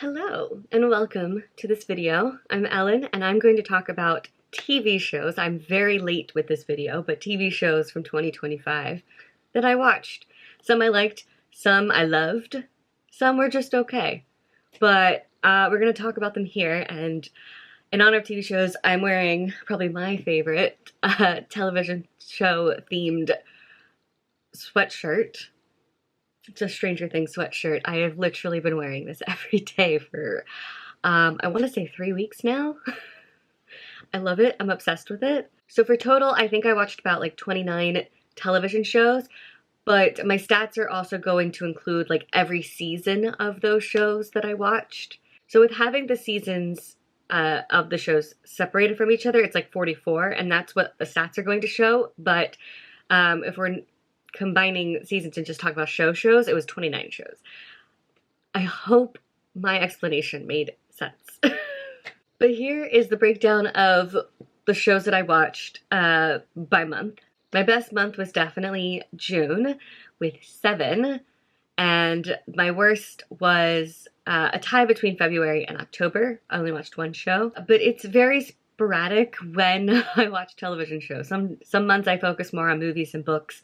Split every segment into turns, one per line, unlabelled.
Hello and welcome to this video. I'm Ellen and I'm going to talk about TV shows. I'm very late with this video, but TV shows from 2025 that I watched. Some I liked, some I loved, some were just okay. But we're going to talk about them here, and in honor of TV shows, I'm wearing probably my favorite television show themed sweatshirt. It's a Stranger Things sweatshirt. I have literally been wearing this every day for, I want to say 3 weeks now. I love it. I'm obsessed with it. So for total, I think I watched about like 29 television shows, but my stats are also going to include like every season of those shows that I watched. So with having the seasons of the shows separated from each other, it's like 44, and that's what the stats are going to show. But if we're combining seasons and just talk about shows, it was 29 shows. I hope my explanation made sense. But here is the breakdown of the shows that I watched by month. My best month was definitely June with 7, and my worst was a tie between February and October. I only watched one show, but it's very sporadic when I watch television shows. Some months I focus more on movies and books.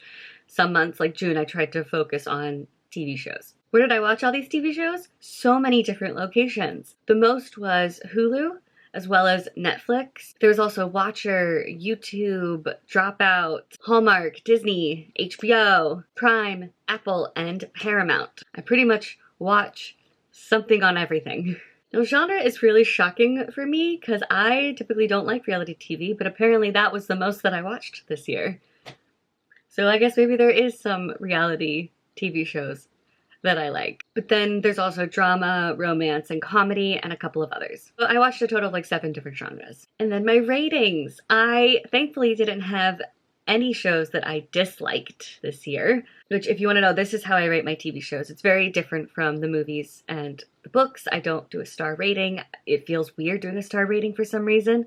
Some months, like June, I tried to focus on TV shows. Where did I watch all these TV shows? So many different locations. The most was Hulu, as well as Netflix. There was also Watcher, YouTube, Dropout, Hallmark, Disney, HBO, Prime, Apple, and Paramount. I pretty much watch something on everything. Now, genre is really shocking for me because I typically don't like reality TV, but apparently that was the most that I watched this year. So I guess maybe there is some reality TV shows that I like. But then there's also drama, romance, and comedy, and a couple of others. So I watched a total of like 7 different genres. And then my ratings. I thankfully didn't have any shows that I disliked this year, which, if you want to know, this is how I rate my TV shows. It's very different from the movies and the books. I don't do a star rating. It feels weird doing a star rating for some reason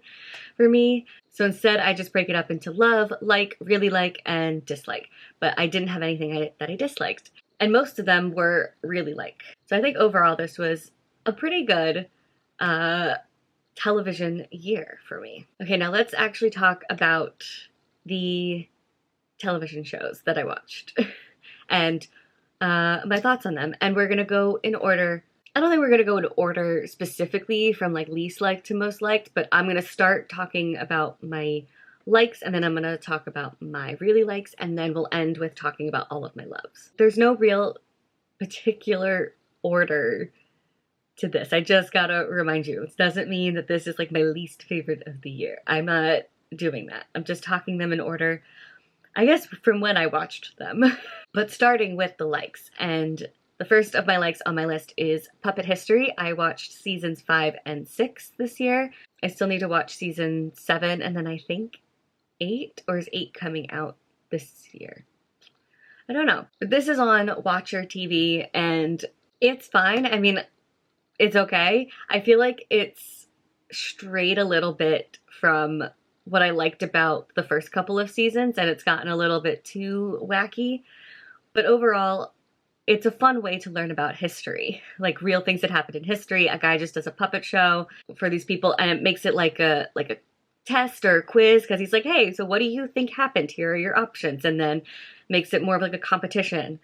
for me. So instead, I just break it up into love, like, really like, and dislike. But I didn't have anything that I disliked. And most of them were really like. So I think overall this was a pretty good television year for me. Okay, now let's actually talk about the television shows that I watched and my thoughts on them. And we're going to go in order. I don't think we're going to go in order specifically from like least liked to most liked, but I'm going to start talking about my likes, and then I'm going to talk about my really likes, and then we'll end with talking about all of my loves. There's no real particular order to this. I just got to remind you, it doesn't mean that this is like my least favorite of the year. I'm not doing that. I'm just talking them in order, I guess, from when I watched them. But starting with the likes, and the first of my likes on my list is Puppet History. I watched seasons 5 and 6 this year. I still need to watch season 7, and then I think 8, or is 8 coming out this year? I don't know. But this is on Watcher TV, and it's fine. I mean, it's okay. I feel like it's strayed a little bit from what I liked about the first couple of seasons, and it's gotten a little bit too wacky. But overall, it's a fun way to learn about history, like real things that happened in history. A guy just does a puppet show for these people, and it makes it like a test or a quiz, because he's like, hey, so what do you think happened? Here are your options, and then makes it more of like a competition.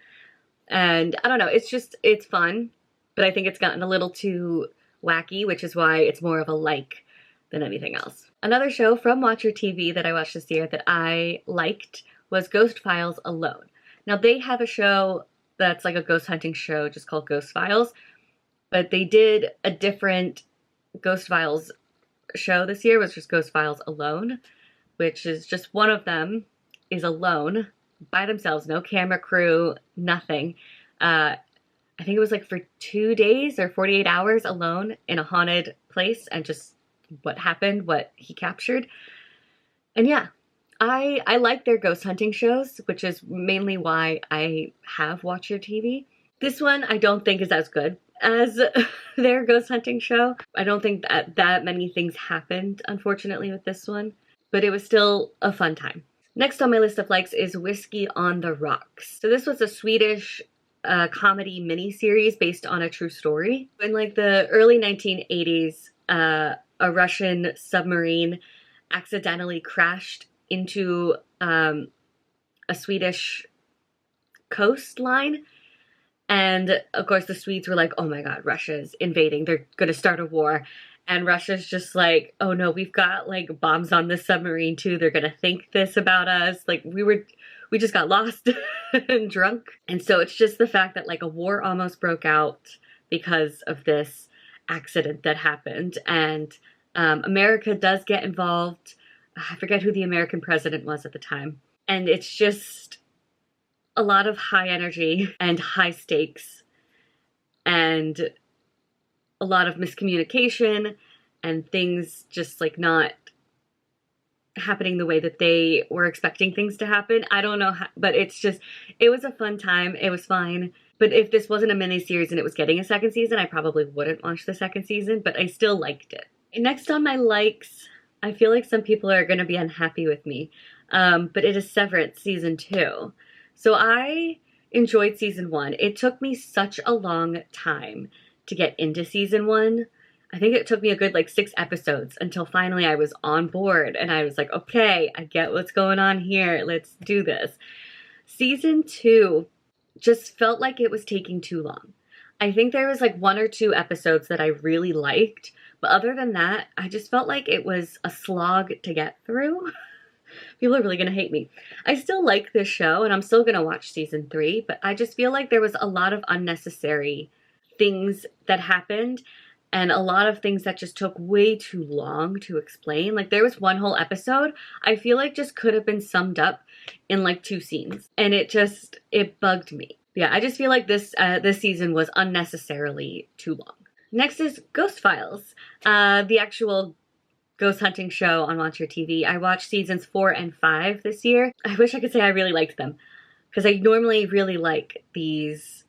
And I don't know, it's fun, but I think it's gotten a little too wacky, which is why it's more of a like than anything else. Another show from Watcher TV that I watched this year that I liked was Ghost Files Alone. Now, they have a show that's like a ghost hunting show just called Ghost Files, but they did a different Ghost Files show this year, which was Ghost Files Alone, which is just one of them is alone by themselves, no camera crew, nothing. I think it was like for 2 days or 48 hours alone in a haunted place, and just what happened, what he captured. And yeah, I like their ghost hunting shows, which is mainly why I have Watcher TV. This one I don't think is as good as their ghost hunting show. I don't think that many things happened, unfortunately, with this one, but it was still a fun time. Next on my list of likes is Whiskey on the Rocks. So this was a Swedish a comedy miniseries based on a true story. In like the early 1980s, a Russian submarine accidentally crashed into a Swedish coastline. And of course, the Swedes were like, oh my God, Russia's invading. They're going to start a war. And Russia's just like, oh no, we've got like bombs on this submarine too. They're going to think this about us. Like we just got lost and drunk. And so it's just the fact that like a war almost broke out because of this accident that happened. And America does get involved. I forget who the American president was at the time. And it's just a lot of high energy and high stakes and a lot of miscommunication and things just like not happening the way that they were expecting things to happen. I don't know how, but it's just, it was a fun time. It was fine. But if this wasn't a miniseries and it was getting a second season, I probably wouldn't watch the second season, but I still liked it. Next on my likes, I feel like some people are going to be unhappy with me, but it is Severance season 2. So I enjoyed season 1. It took me such a long time to get into season 1. I think it took me a good like 6 episodes until finally I was on board and I was like, okay, I get what's going on here. Let's do this. Season 2 just felt like it was taking too long. I think there was like 1 or 2 episodes that I really liked, but other than that, I just felt like it was a slog to get through. People are really going to hate me. I still like this show and I'm still going to watch season 3, but I just feel like there was a lot of unnecessary things that happened and a lot of things that just took way too long to explain. Like there was one whole episode I feel like just could have been summed up in like 2 scenes and it bugged me. Yeah, I just feel like this season was unnecessarily too long. Next is Ghost Files, the actual ghost hunting show on Watch Your TV. I watched seasons 4 and 5 this year. I wish I could say I really liked them because I normally really like these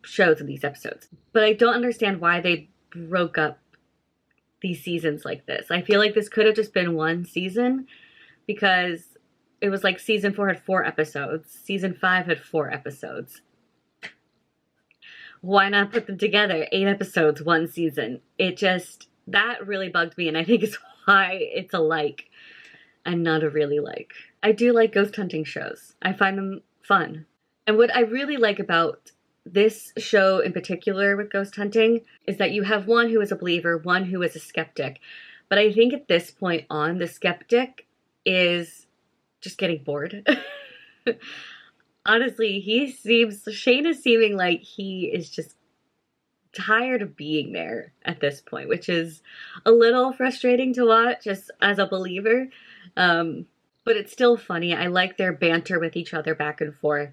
shows and these episodes. But I don't understand why they broke up these seasons like this. I feel like this could have just been 1 season because it was like season 4 had 4 episodes. Season 5 had 4 episodes. Why not put them together? 8 episodes, 1 season. That really bugged me, and I think it's why it's a like and not a really like. I do like ghost hunting shows. I find them fun. And what I really like about this show in particular with ghost hunting is that you have one who is a believer, one who is a skeptic. But I think at this point on, the skeptic is just getting bored. Honestly, Shane is seeming like he is just tired of being there at this point, which is a little frustrating to watch just as a believer. But it's still funny. I like their banter with each other back and forth.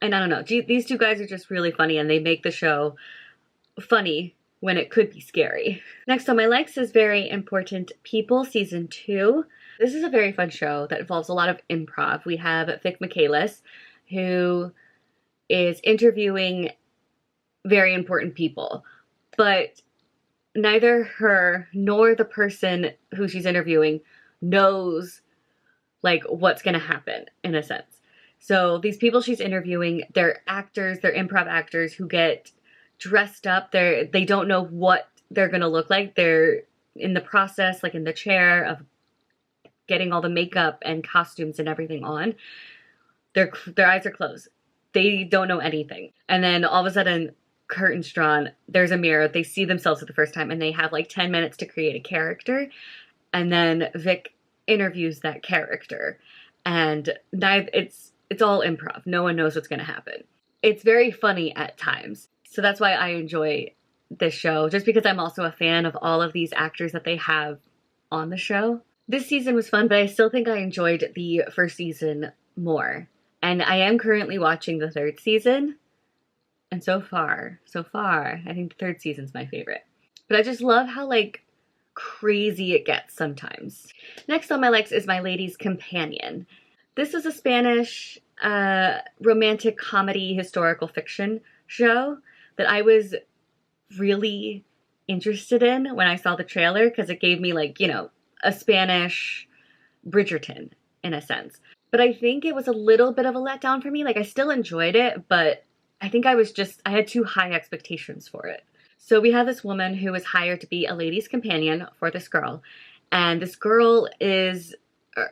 And I don't know, these 2 guys are just really funny and they make the show funny when it could be scary. Next on my likes is Very Important People season 2. This is a very fun show that involves a lot of improv. We have Vic Michaelis, who is interviewing very important people, but neither her nor the person who she's interviewing knows like what's going to happen in a sense. So these people she's interviewing, they're actors, they're improv actors who get dressed up. They don't know what they're going to look like. They're in the process, like in the chair of getting all the makeup and costumes and everything on. Their eyes are closed. They don't know anything. And then all of a sudden, curtains drawn, there's a mirror, they see themselves for the first time, and they have like 10 minutes to create a character. And then Vic interviews that character. And it's all improv. No one knows what's going to happen. It's very funny at times. So that's why I enjoy this show, just because I'm also a fan of all of these actors that they have on the show. This season was fun, but I still think I enjoyed the first season more. And I am currently watching the 3rd season. And so far, I think the 3rd season's my favorite. But I just love how, like, crazy it gets sometimes. Next on my likes is My Lady's Companion. This is a Spanish romantic comedy historical fiction show that I was really interested in when I saw the trailer because it gave me, like, you know, a Spanish Bridgerton in a sense. But I think it was a little bit of a letdown for me. Like, I still enjoyed it, but I think I had too high expectations for it. So we have this woman who was hired to be a lady's companion for this girl. And this girl is,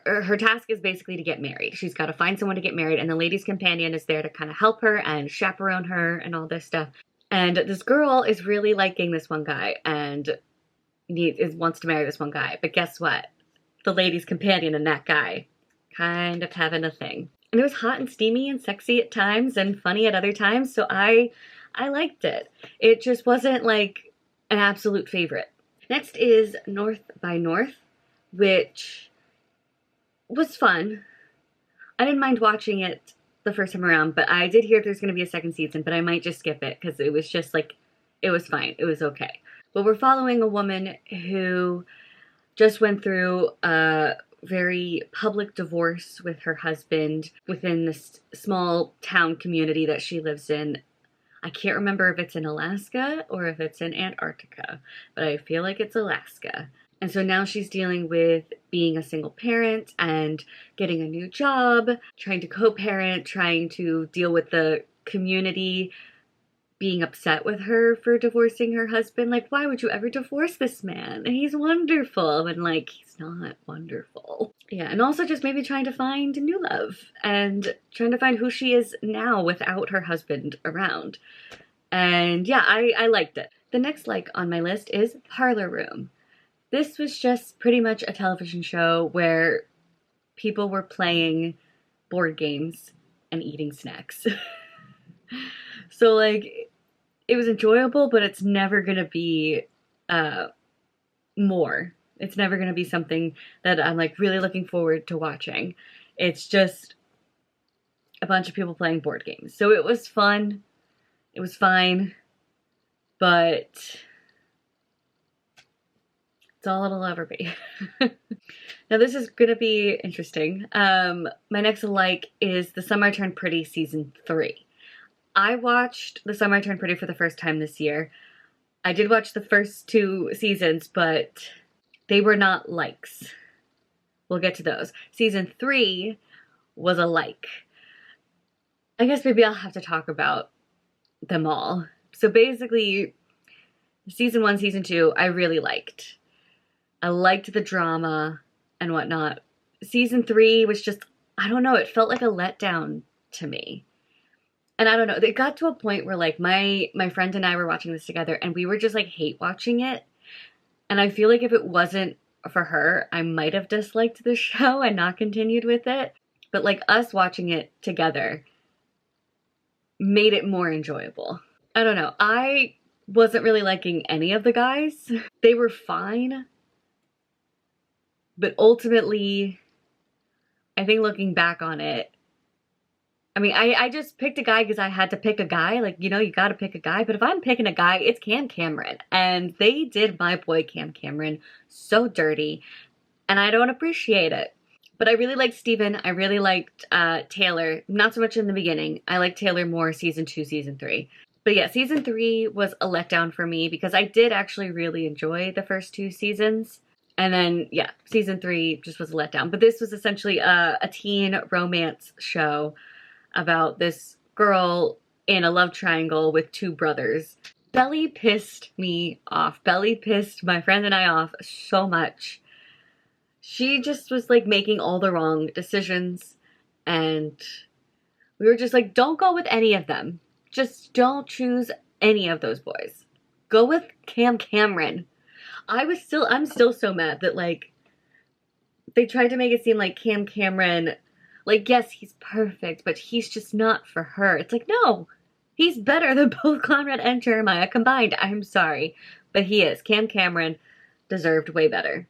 her task is basically to get married. She's got to find someone to get married, and the lady's companion is there to kind of help her and chaperone her and all this stuff. And this girl is really liking this one guy and wants to marry this one guy. But guess what? The lady's companion and that guy kind of having a thing. And it was hot and steamy and sexy at times and funny at other times, so I liked it. It just wasn't like an absolute favorite. Next is North by North, which was fun. I didn't mind watching it the first time around, but I did hear there's going to be a second season, but I might just skip it because it was just like, it was fine. It was okay. But we're following a woman who just went through a very public divorce with her husband within this small town community that she lives in. I can't remember if it's in Alaska or if it's in Antarctica, but I feel like it's Alaska. And so now she's dealing with being a single parent and getting a new job, trying to co-parent, trying to deal with the community being upset with her for divorcing her husband. Like, why would you ever divorce this man? He's wonderful. And like, he's not wonderful. Yeah, and also just maybe trying to find new love and trying to find who she is now without her husband around. And yeah, I liked it. The next like on my list is Parlor Room. This was just pretty much a television show where people were playing board games and eating snacks. So like, it was enjoyable, but it's never gonna be more. It's never gonna be something that I'm like really looking forward to watching. It's just a bunch of people playing board games. So it was fun. It was fine, but it's all it'll ever be. Now this is gonna be interesting. My next like is The Summer I Turned Pretty Season 3. I watched The Summer I Turned Pretty for the first time this year. I did watch the first 2 seasons, but they were not likes. We'll get to those. Season 3 was a like. I guess maybe I'll have to talk about them all. So basically, season 1, season 2, I really liked. I liked the drama and whatnot. Season 3 was just, I don't know, it felt like a letdown to me. And I don't know, it got to a point where like my friend and I were watching this together and we were just like hate watching it. And I feel like if it wasn't for her, I might have disliked the show and not continued with it. But like us watching it together made it more enjoyable. I don't know, I wasn't really liking any of the guys. They were fine. But ultimately, I think looking back on it, I mean, I just picked a guy because I had to pick a guy. Like, you know, you gotta pick a guy. But if I'm picking a guy, it's Cam Cameron. And they did my boy Cam Cameron so dirty. And I don't appreciate it. But I really liked Steven. I really liked Taylor. Not so much in the beginning. I liked Taylor more season 2, season 3. But yeah, season 3 was a letdown for me because I did actually really enjoy the first 2 seasons. And then, yeah, season 3 just was a letdown. But this was essentially a teen romance show about this girl in a love triangle with 2 brothers. Belly pissed me off. Belly pissed my friend and I off so much. She just was like making all the wrong decisions. And we were just like, don't go with any of them. Just don't choose any of those boys. Go with Cam Cameron. I'm still so mad that like they tried to make it seem like Cam Cameron, like, yes, he's perfect, but he's just not for her. It's like, no, he's better than both Conrad and Jeremiah combined. I'm sorry, but he is. Cam Cameron deserved way better.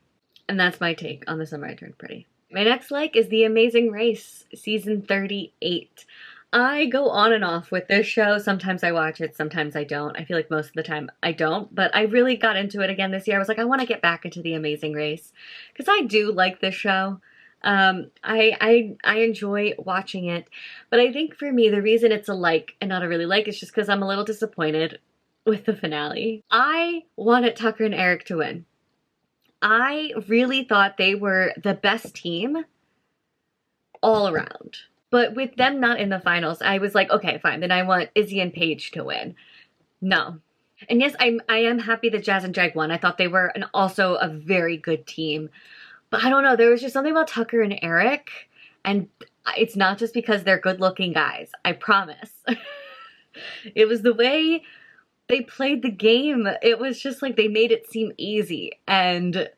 And that's my take on The Summer I Turned Pretty. My next like is The Amazing Race, season 38. I go on and off with this show. Sometimes I watch it, sometimes I don't. I feel like most of the time I don't, but I really got into it again this year. I was like, I want to get back into The Amazing Race because I do like this show. I enjoy watching it, but I think for me, the reason it's a like and not a really like is just because I'm a little disappointed with the finale. I wanted Tucker and Eric to win. I really thought they were the best team all around. But with them not in the finals, I was like, okay, fine. Then I want Izzy and Paige to win. No. And yes, I am happy that Jazz and Jag won. I thought they were also a very good team. But I don't know. There was just something about Tucker and Eric. And it's not just because they're good looking guys. I promise. It was the way they played the game. It was just like they made it seem easy. And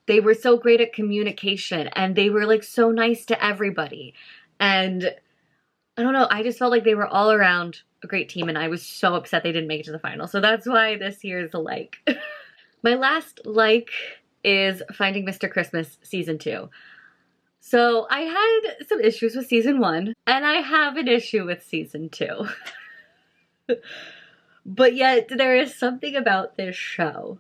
they were so great at communication. And they were like so nice to everybody. And I don't know. I just felt like they were all around a great team. And I was so upset they didn't make it to the final. So that's why this year is a like. My last like is Finding Mr. Christmas Season 2. So I had some issues with Season 1. And I have an issue with Season 2. But yet there is something about this show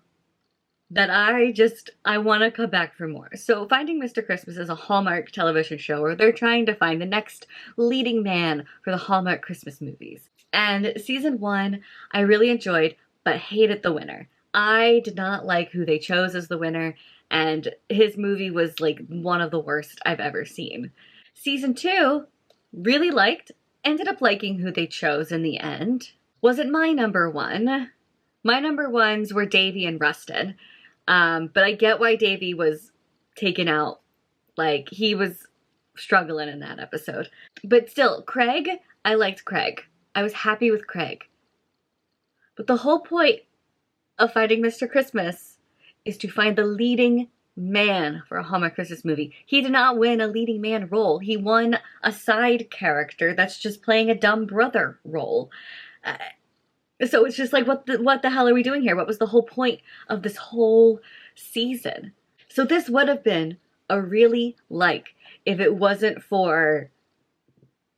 that I want to come back for more. So Finding Mr. Christmas is a Hallmark television show where they're trying to find the next leading man for the Hallmark Christmas movies. And Season 1 I really enjoyed, but hated the winner. I did not like who they chose as the winner, and his movie was like one of the worst I've ever seen. Season 2, really liked, ended up liking who they chose in the end. Wasn't my number one. My number ones were Davy and Rustin. But I get why Davy was taken out. Like, he was struggling in that episode. But still, Craig, I liked Craig. I was happy with Craig. But the whole point of Finding Mr. Christmas is to find the leading man for a Hallmark Christmas movie. He did not win a leading man role. He won a side character that's just playing a dumb brother role. So it's just like, what the hell are we doing here? What was the whole point of this whole season? So this would have been a really like if it wasn't for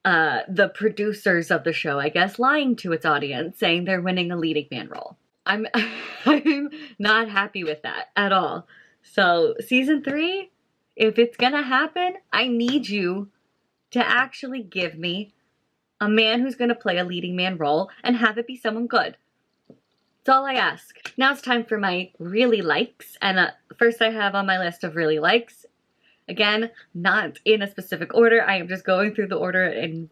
the producers of the show, I guess, lying to its audience, saying they're winning a leading man role. I'm not happy with that at all. So Season 3, if it's gonna happen, I need you to actually give me a man who's going to play a leading man role and have it be someone good. That's all I ask. Now it's time for my really likes. And first I have on my list of really likes, again, not in a specific order. I am just going through the order in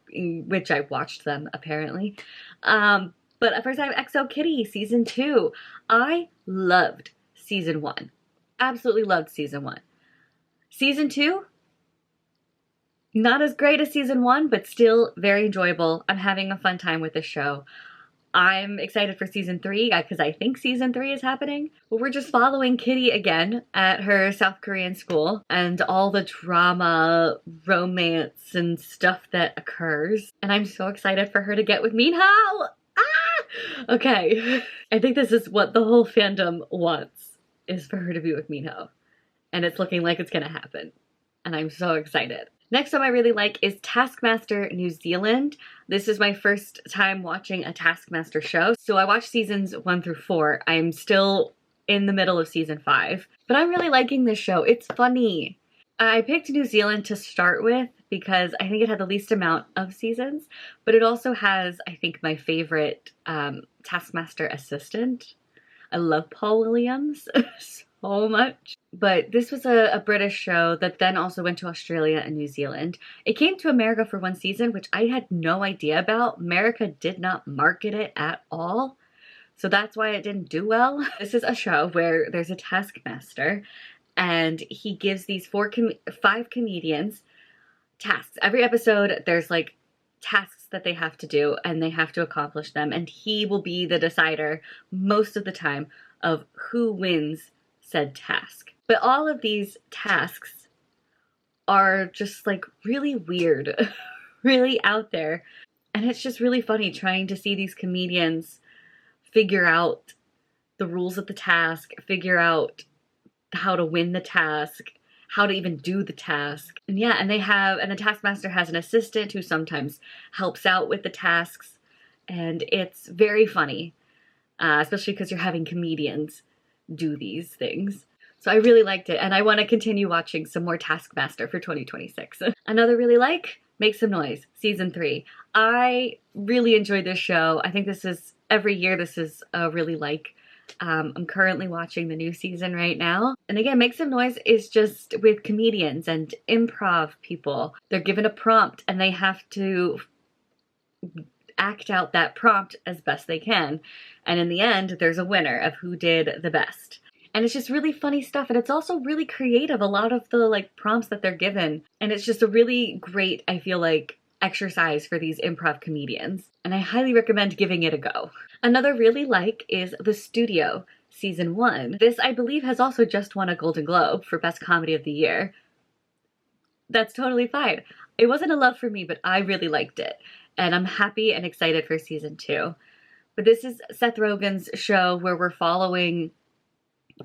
which I watched them, apparently. But first I have XO Kitty Season 2. I loved Season 1. Absolutely loved Season 1. Season 2, not as great as Season 1, but still very enjoyable. I'm having a fun time with this show. I'm excited for Season 3 because I think Season 3 is happening. But we're just following Kitty again at her South Korean school and all the drama, romance, and stuff that occurs. And I'm so excited for her to get with Minho! Ah! Okay. I think this is what the whole fandom wants, is for her to be with Minho. And it's looking like it's gonna happen. And I'm so excited. Next one I really like is Taskmaster New Zealand. This is my first time watching a Taskmaster show. So I watched seasons 1 through 4. I'm still in the middle of season 5. But I'm really liking this show. It's funny. I picked New Zealand to start with because I think it had the least amount of seasons. But it also has, I think, my favorite Taskmaster assistant. I love Paul Williams so much. But this was a British show that then also went to Australia and New Zealand. It came to America for one season, which I had no idea about. America did not market it at all. So that's why it didn't do well. This is a show where there's a taskmaster and he gives these 5 comedians tasks. Every episode there's like tasks that they have to do and they have to accomplish them. And he will be the decider most of the time of who wins said task. But all of these tasks are just like really weird, really out there. And it's just really funny trying to see these comedians figure out the rules of the task, figure out how to win the task, how to even do the task. And yeah, and the taskmaster has an assistant who sometimes helps out with the tasks. And it's very funny, especially because you're having comedians do these things. So I really liked it, and I want to continue watching some more Taskmaster for 2026. Another really like, Make Some Noise, Season 3. I really enjoyed this show. I think this is, every year this is a really like. I'm currently watching the new season right now. And again, Make Some Noise is just with comedians and improv people. They're given a prompt and they have to act out that prompt as best they can. And in the end, there's a winner of who did the best. And it's just really funny stuff. And it's also really creative, a lot of the like prompts that they're given. And it's just a really great, I feel like, exercise for these improv comedians. And I highly recommend giving it a go. Another really like is The Studio, Season 1. This, I believe, has also just won a Golden Globe for Best Comedy of the Year. That's totally fine. It wasn't a love for me, but I really liked it. And I'm happy and excited for Season 2. But this is Seth Rogen's show where we're following,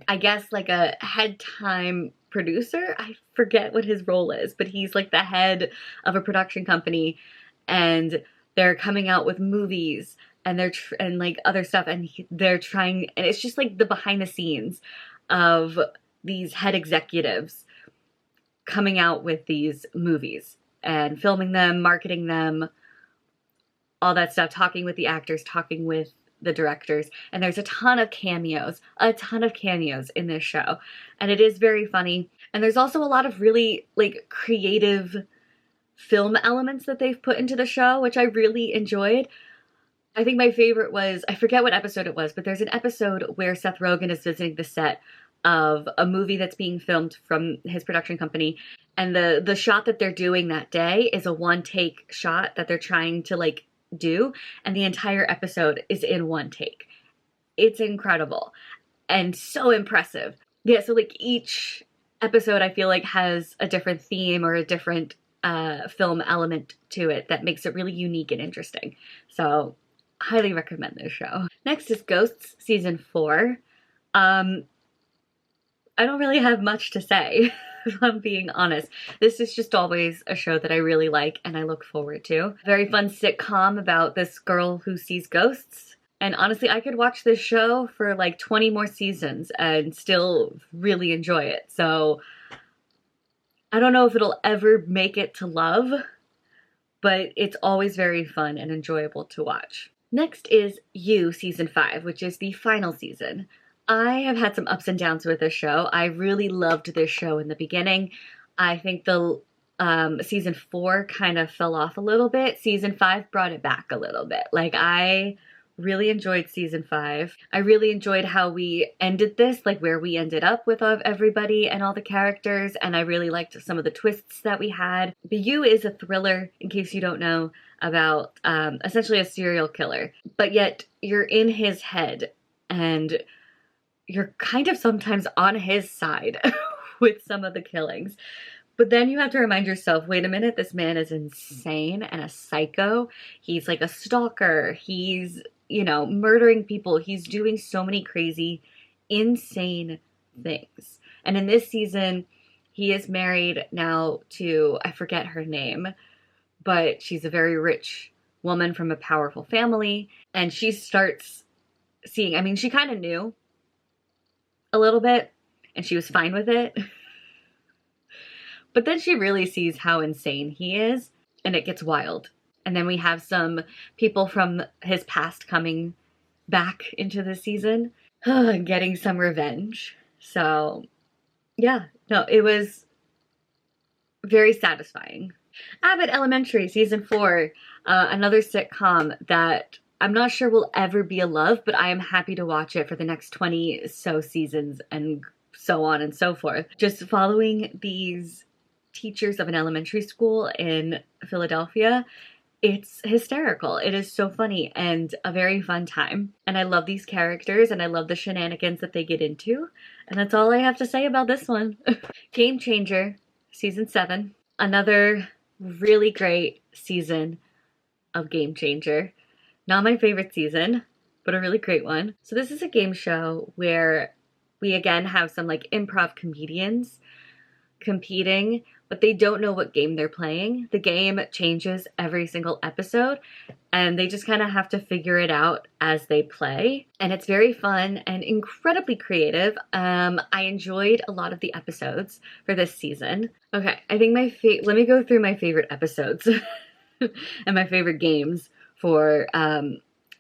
I guess, like a head time producer. I forget what his role is, but he's like the head of a production company, and they're coming out with movies and and like other stuff, and they're trying, and it's just like the behind the scenes of these head executives coming out with these movies and filming them, marketing them, all that stuff, talking with the actors, talking with the directors. And there's a ton of cameos in this show. And it is very funny. And there's also a lot of really like creative film elements that they've put into the show, which I really enjoyed. I think my favorite was, I forget what episode it was, but there's an episode where Seth Rogen is visiting the set of a movie that's being filmed from his production company. And the shot that they're doing that day is a one take shot that they're trying to like do. And the entire episode is in one take. It's incredible and so impressive. Yeah, so like each episode I feel like has a different theme or a different film element to it that makes it really unique and interesting. So highly recommend this show. Next is Ghosts Season 4. I don't really have much to say, if I'm being honest. This is just always a show that I really like and I look forward to. Very fun sitcom about this girl who sees ghosts. And honestly, I could watch this show for like 20 more seasons and still really enjoy it. So I don't know if it'll ever make it to love, but it's always very fun and enjoyable to watch. Next is You, Season 5, which is the final season. I have had some ups and downs with this show. I really loved this show in the beginning. I think the Season 4 kind of fell off a little bit. Season 5 brought it back a little bit. Like, I really enjoyed Season 5. I really enjoyed how we ended this, like where we ended up with everybody and all the characters, and I really liked some of the twists that we had. But You is a thriller, in case you don't know, about essentially a serial killer. But yet, you're in his head, and you're kind of sometimes on his side with some of the killings. But then you have to remind yourself, wait a minute, this man is insane and a psycho. He's like a stalker. He's, you know, murdering people. He's doing so many crazy, insane things. And in this season, he is married now to, I forget her name, but she's a very rich woman from a powerful family. And she starts seeing, I mean, she kind of knew a little bit, and she was fine with it. But then she really sees how insane he is, and it gets wild. And then we have some people from his past coming back into the season, getting some revenge. So, yeah, no, it was very satisfying. Abbott Elementary, Season 4, another sitcom that I'm not sure will ever be a love, but I am happy to watch it for the next 20 so seasons and so on and so forth. Just following these teachers of an elementary school in Philadelphia, it's hysterical. It is so funny and a very fun time. And I love these characters and I love the shenanigans that they get into. And that's all I have to say about this one. Game Changer, Season 7. Another really great season of Game Changer. Not my favorite season, but a really great one. So this is a game show where we again have some like improv comedians competing, but they don't know what game they're playing. The game changes every single episode, and they just kind of have to figure it out as they play. And it's very fun and incredibly creative. I enjoyed a lot of the episodes for this season. Okay, I think let me go through my favorite episodes and my favorite games for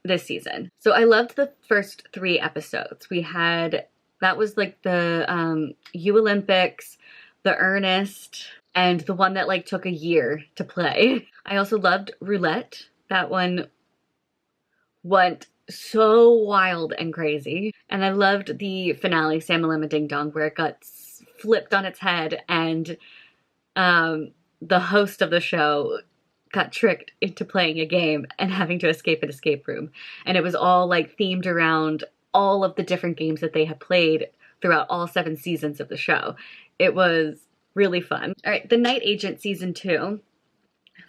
this season. So I loved the first 3 episodes. That was like the U Olympics, the Ernest, and the one that like took a year to play. I also loved Roulette. That one went so wild and crazy. And I loved the finale, Samalama Ding Dong, where it got flipped on its head and the host of the show got tricked into playing a game and having to escape an escape room. And it was all like themed around all of the different games that they had played throughout all 7 seasons of the show. It was really fun. All right, The Night Agent season 2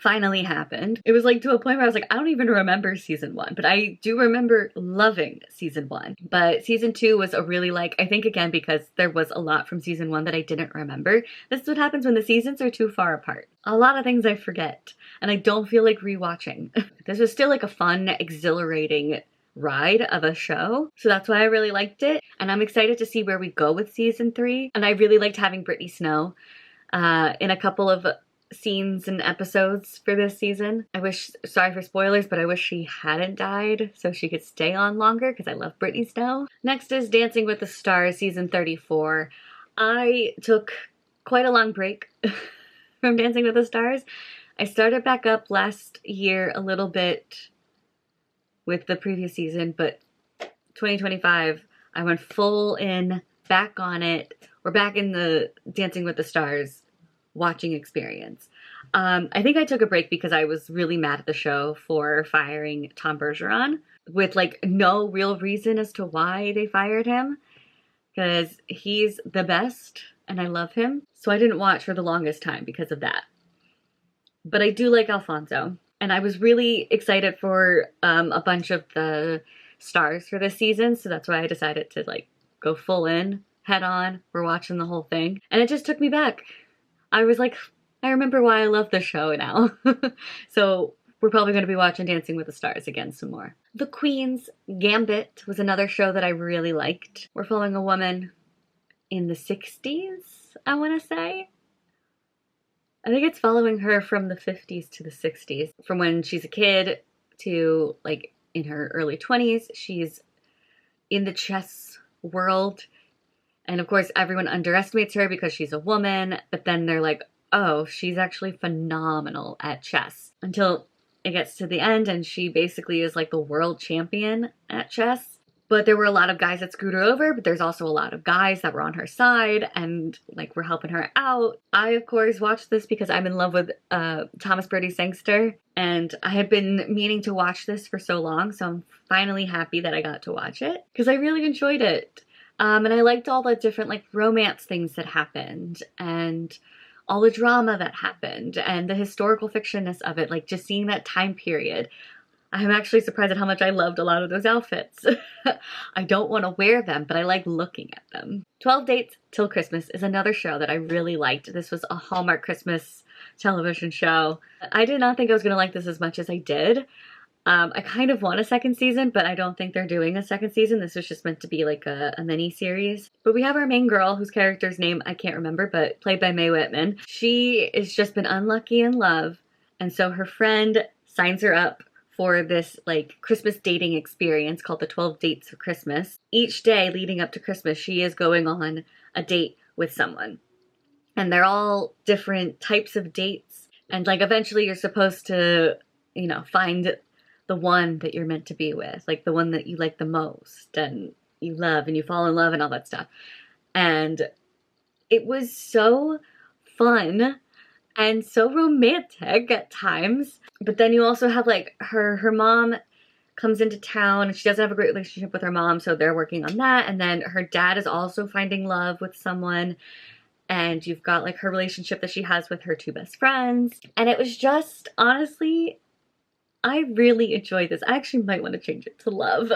finally happened. It was like to a point where I was like, I don't even remember season 1, but I do remember loving season 1. But season 2 was a really like, I think again, because there was a lot from season 1 that I didn't remember. This is what happens when the seasons are too far apart. A lot of things I forget, and I don't feel like rewatching. This was still like a fun, exhilarating ride of a show, so that's why I really liked it, and I'm excited to see where we go with season 3. And I really liked having Brittany Snow in a couple of scenes and episodes for this season. Sorry for spoilers, but I wish she hadn't died so she could stay on longer because I love Brittany Snow. Next is Dancing with the Stars season 34. I took quite a long break from Dancing with the Stars. I started back up last year a little bit with the previous season, but 2025, I went full in, back on it. We're back in the Dancing with the Stars watching experience. I think I took a break because I was really mad at the show for firing Tom Bergeron with like no real reason as to why they fired him, because he's the best and I love him. So I didn't watch for the longest time because of that. But I do like Alfonso. And I was really excited for a bunch of the stars for this season. So that's why I decided to like go full in, head on. We're watching the whole thing. And it just took me back. I was like, I remember why I love this show now. So we're probably going to be watching Dancing with the Stars again some more. The Queen's Gambit was another show that I really liked. We're following a woman in the 60s, I want to say. I think it's following her from the 50s to the 60s. From when she's a kid to like in her early 20s. She's in the chess world. And of course, everyone underestimates her because she's a woman. But then they're like, oh, she's actually phenomenal at chess. Until it gets to the end and she basically is like the world champion at chess. But there were a lot of guys that screwed her over, but there's also a lot of guys that were on her side and like were helping her out. I, of course, watched this because I'm in love with Thomas Brodie Sangster, and I had been meaning to watch this for so long, so I'm finally happy that I got to watch it because I really enjoyed it. And I liked all the different like romance things that happened and all the drama that happened and the historical fictionness of it, like just seeing that time period. I'm actually surprised at how much I loved a lot of those outfits. I don't want to wear them, but I like looking at them. 12 Dates Till Christmas is another show that I really liked. This was a Hallmark Christmas television show. I did not think I was going to like this as much as I did. I kind of want a second season, but I don't think they're doing a second season. This was just meant to be like a mini series. But we have our main girl, whose character's name I can't remember, but played by Mae Whitman. She has just been unlucky in love, and so her friend signs her up for this like Christmas dating experience called the 12 Dates of Christmas. Each day leading up to Christmas, she is going on a date with someone. And they're all different types of dates. And like eventually you're supposed to, you know, find the one that you're meant to be with, like the one that you like the most and you love and you fall in love and all that stuff. And it was so fun and so romantic at times. But then you also have like her mom comes into town and she doesn't have a great relationship with her mom, so they're working on that. And then her dad is also finding love with someone. And you've got like her relationship that she has with her 2 best friends. And it was just, honestly, I really enjoyed this. I actually might want to change it to love.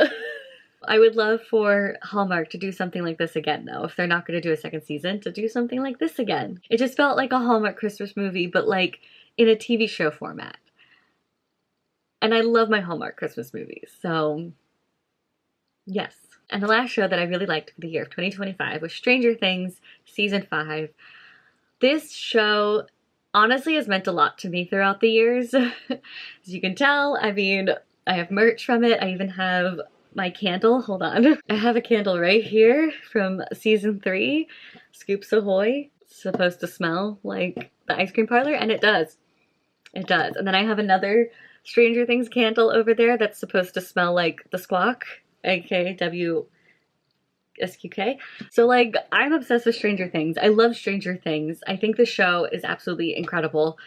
I would love for Hallmark to do something like this again, though, if they're not going to do a second season, to do something like this again. It just felt like a Hallmark Christmas movie, but like in a TV show format. And I love my Hallmark Christmas movies, so yes. And the last show that I really liked for the year of 2025 was Stranger Things Season 5. This show honestly has meant a lot to me throughout the years. As you can tell, I mean, I have merch from it. I even have my candle. Hold on. I have a candle right here from season 3. Scoops Ahoy. It's supposed to smell like the ice cream parlor, and it does. It does. And then I have another Stranger Things candle over there that's supposed to smell like the Squawk, aka WSQK. So like, I'm obsessed with Stranger Things. I love Stranger Things. I think the show is absolutely incredible.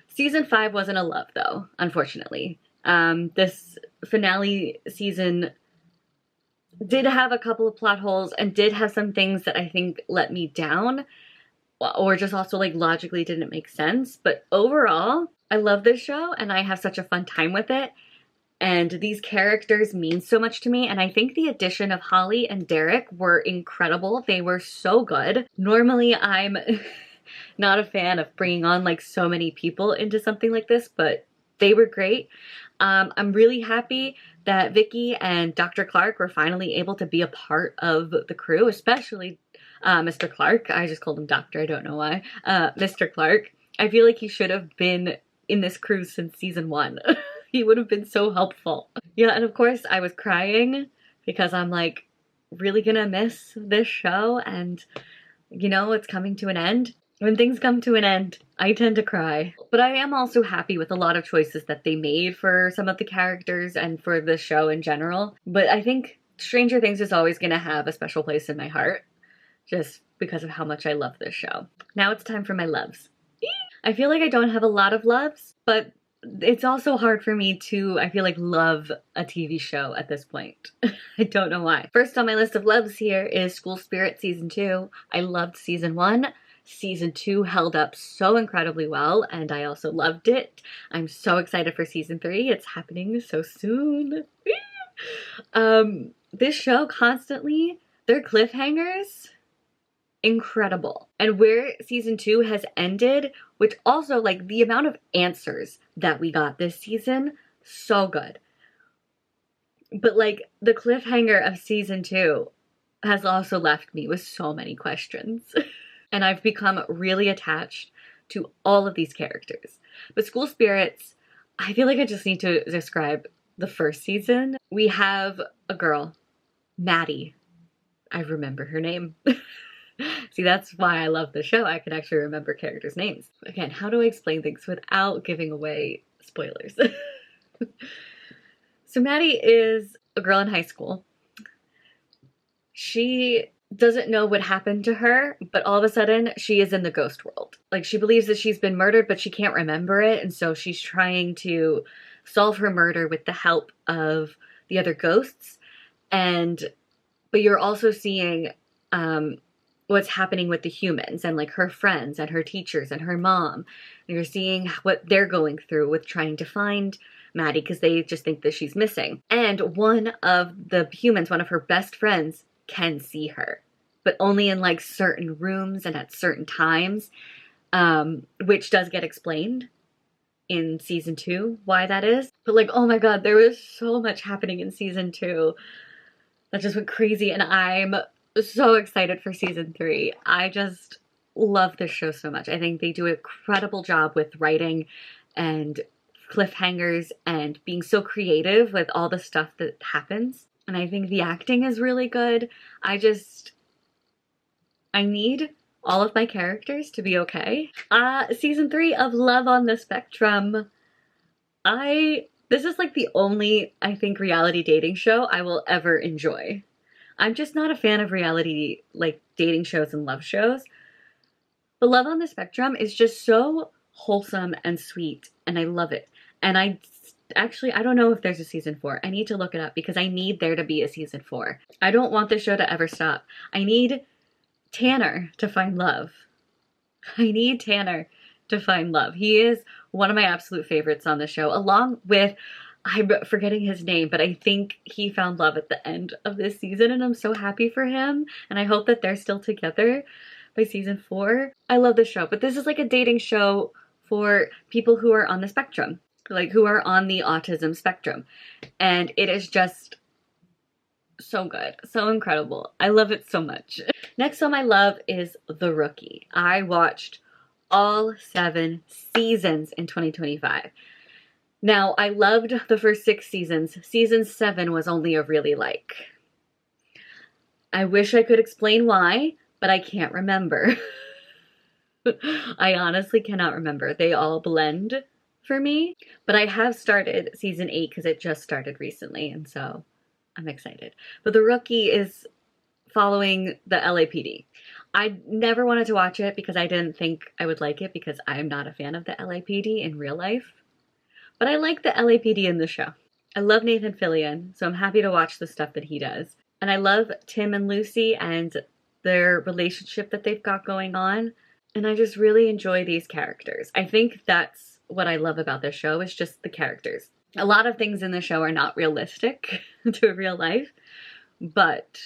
Season 5 wasn't a love though, unfortunately. This finale season did have a couple of plot holes and did have some things that I think let me down, or just also like logically didn't make sense. But overall, I love this show and I have such a fun time with it. And these characters mean so much to me. And I think the addition of Holly and Derek were incredible. They were so good. Normally I'm not a fan of bringing on like so many people into something like this, but they were great. I'm really happy that Vicky and Dr. Clark were finally able to be a part of the crew, especially Mr. Clark. I just called him Doctor, I don't know why. Mr. Clark. I feel like he should have been in this crew since season 1. He would have been so helpful. Yeah, and of course I was crying because I'm like really gonna miss this show, and you know, it's coming to an end. When things come to an end, I tend to cry. But I am also happy with a lot of choices that they made for some of the characters and for the show in general. But I think Stranger Things is always going to have a special place in my heart, just because of how much I love this show. Now it's time for my loves. I feel like I don't have a lot of loves, but it's also hard for me to, I feel like, love a TV show at this point. I don't know why. First on my list of loves here is School Spirit Season 2. I loved Season 1. Season 2 held up so incredibly well, and I also loved it. I'm so excited for Season 3. It's happening so soon. This show constantly, their cliffhangers, incredible. And where Season 2 has ended, which also, like, the amount of answers that we got this season, so good. But, like, the cliffhanger of Season 2 has also left me with so many questions. And I've become really attached to all of these characters. But School Spirits, I feel like I just need to describe the first season. We have a girl, Maddie. I remember her name. See, that's why I love the show. I can actually remember characters' names. Again, how do I explain things without giving away spoilers? So Maddie is a girl in high school. She doesn't know what happened to her, but all of a sudden she is in the ghost world. Like, she believes that she's been murdered, but she can't remember it, and so she's trying to solve her murder with the help of the other ghosts. But you're also seeing what's happening with the humans and like her friends and her teachers and her mom. And you're seeing what they're going through with trying to find Maddie because they just think that she's missing. And one of the humans, one of her best friends, can see her, but only in like certain rooms and at certain times, which does get explained in season 2 why that is. But like, oh my god, there was so much happening in season 2 that just went crazy, and I'm so excited for season 3. I just love this show so much. I think they do an incredible job with writing and cliffhangers and being so creative with all the stuff that happens. And I think the acting is really good. I need all of my characters to be okay. Season 3 of Love on the Spectrum. This is like the only, I think, reality dating show I will ever enjoy. I'm just not a fan of reality, like, dating shows and love shows. But Love on the Spectrum is just so wholesome and sweet, and I love it. And I don't know if there's a season 4. I need to look it up because I need there to be a season 4. I don't want this show to ever stop. I need Tanner to find love. I need Tanner to find love. He is one of my absolute favorites on the show, along with, I'm forgetting his name, but I think he found love at the end of this season, and I'm so happy for him, and I hope that they're still together by season 4. I love this show, but this is like a dating show for people who are on the spectrum, like who are on the autism spectrum, and it is just so good, so incredible. I love it so much. Next on my love is The Rookie. I watched all 7 seasons in 2025. Now, I loved the first 6 seasons. Season 7 was only a really like. I wish I could explain why, but I can't remember. I honestly cannot remember. They all blend for me, but I have started season 8 because it just started recently, and so I'm excited. But The Rookie is following the LAPD. I never wanted to watch it because I didn't think I would like it because I'm not a fan of the LAPD in real life. But I like the LAPD in the show. I love Nathan Fillion, so I'm happy to watch the stuff that he does. And I love Tim and Lucy and their relationship that they've got going on. And I just really enjoy these characters. I think that's what I love about this show, is just the characters. A lot of things in the show are not realistic to real life, but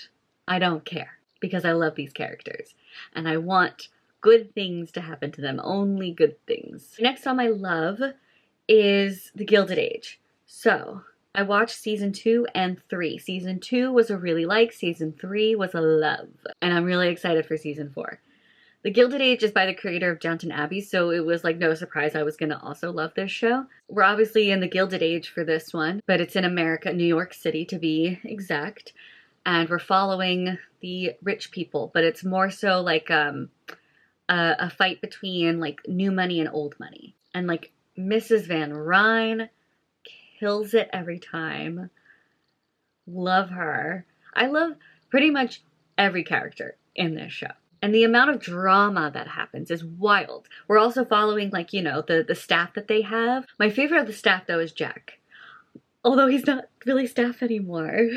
I don't care because I love these characters. And I want good things to happen to them, only good things. Next on my love is The Gilded Age. So I watched season 2 and 3. Season 2 was a really like, season 3 was a love. And I'm really excited for season 4. The Gilded Age is by the creator of Downton Abbey, so it was like no surprise I was going to also love this show. We're obviously in the Gilded Age for this one, but it's in America, New York City to be exact. And we're following the rich people, but it's more so like a fight between like new money and old money. And like Mrs. Van Ryn kills it every time. Love her. I love pretty much every character in this show. And the amount of drama that happens is wild. We're also following, like, you know, the staff that they have. My favorite of the staff, though, is Jack. Although he's not really staff anymore.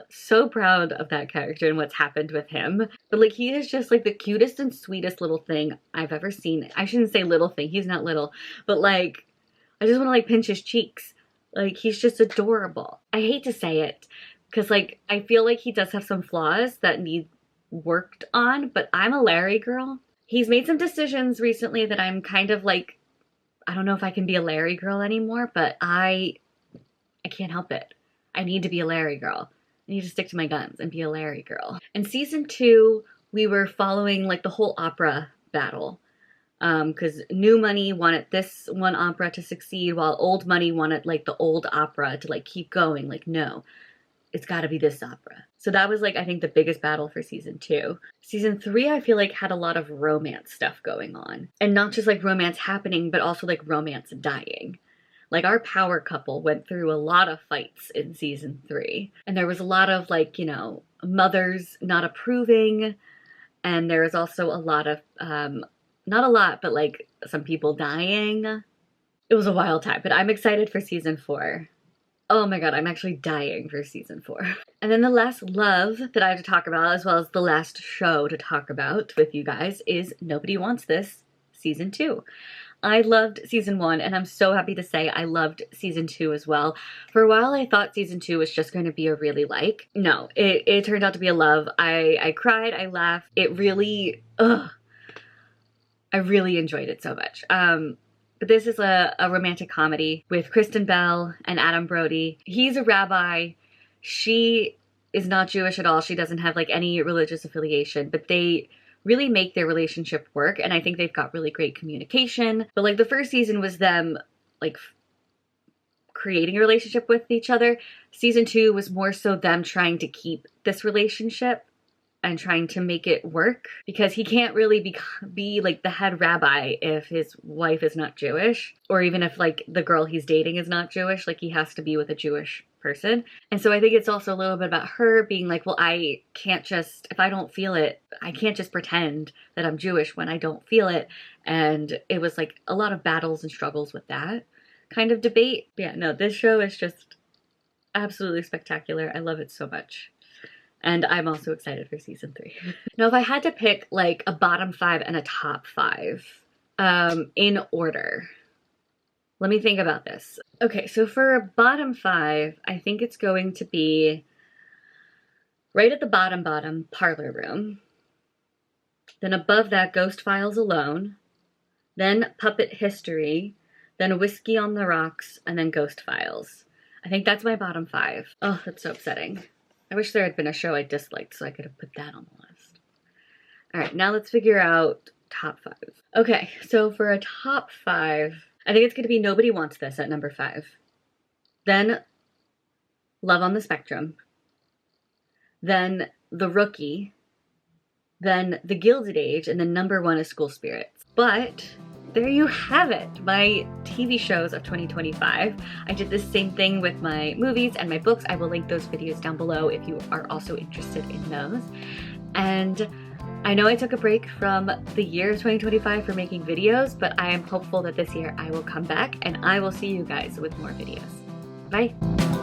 So proud of that character and what's happened with him. But like, he is just like the cutest and sweetest little thing I've ever seen. I shouldn't say little thing, he's not little, but like, I just want to like pinch his cheeks. Like, he's just adorable. I hate to say it because like, I feel like he does have some flaws that need worked on, but I'm a Larry girl. He's made some decisions recently that I'm kind of like, I don't know if I can be a Larry girl anymore, but I can't help it. I need to be a Larry girl. I need to stick to my guns and be a Larry girl. In season 2, we were following like the whole opera battle. Because New Money wanted this one opera to succeed while Old Money wanted like the old opera to like keep going. Like, no, it's got to be this opera. So that was like, I think the biggest battle for season 2. Season 3, I feel like had a lot of romance stuff going on. And not just like romance happening, but also like romance dying. Like, our power couple went through a lot of fights in season 3. And there was a lot of, like, you know, mothers not approving. And there was also a lot of, not a lot, but, like, some people dying. It was a wild time. But I'm excited for season 4. Oh my god, I'm actually dying for season 4. And then the last love that I have to talk about, as well as the last show to talk about with you guys, is Nobody Wants This, season 2. I loved season 1, and I'm so happy to say I loved season 2 as well. For a while, I thought season 2 was just going to be a really like. No, it turned out to be a love. I cried, I laughed. It really, I really enjoyed it so much. But this is a romantic comedy with Kristen Bell and Adam Brody. He's a rabbi. She is not Jewish at all. She doesn't have like any religious affiliation, but they really make their relationship work, and I think they've got really great communication. But like, the first season was them like creating a relationship with each other. Season 2 was more so them trying to keep this relationship and trying to make it work, because he can't really be like the head rabbi if his wife is not Jewish, or even if like the girl he's dating is not Jewish. Like, he has to be with a Jewish person. And so I think it's also a little bit about her being like, well, I can't just, if I don't feel it, I can't just pretend that I'm Jewish when I don't feel it. And it was like a lot of battles and struggles with that kind of debate. But yeah, no, this show is just absolutely spectacular. I love it so much. And I'm also excited for season 3. Now, if I had to pick like a bottom 5 and a top 5 in order, let me think about this. Okay, so for a bottom 5, I think it's going to be right at the bottom, Parlor Room. Then above that, Ghost Files Alone. Then Puppet History. Then Whiskey on the Rocks. And then Ghost Files. I think that's my bottom 5. Oh, that's so upsetting. I wish there had been a show I disliked so I could have put that on the list. All right, now let's figure out top 5. Okay, so for a top 5, I think it's going to be Nobody Wants This at number 5. Then Love on the Spectrum. Then The Rookie. Then The Gilded Age. And then number 1 is School Spirits. But there you have it, my TV shows of 2025. I did the same thing with my movies and my books. I will link those videos down below if you are also interested in those. And I know I took a break from the year 2025 for making videos, but I am hopeful that this year I will come back and I will see you guys with more videos. Bye!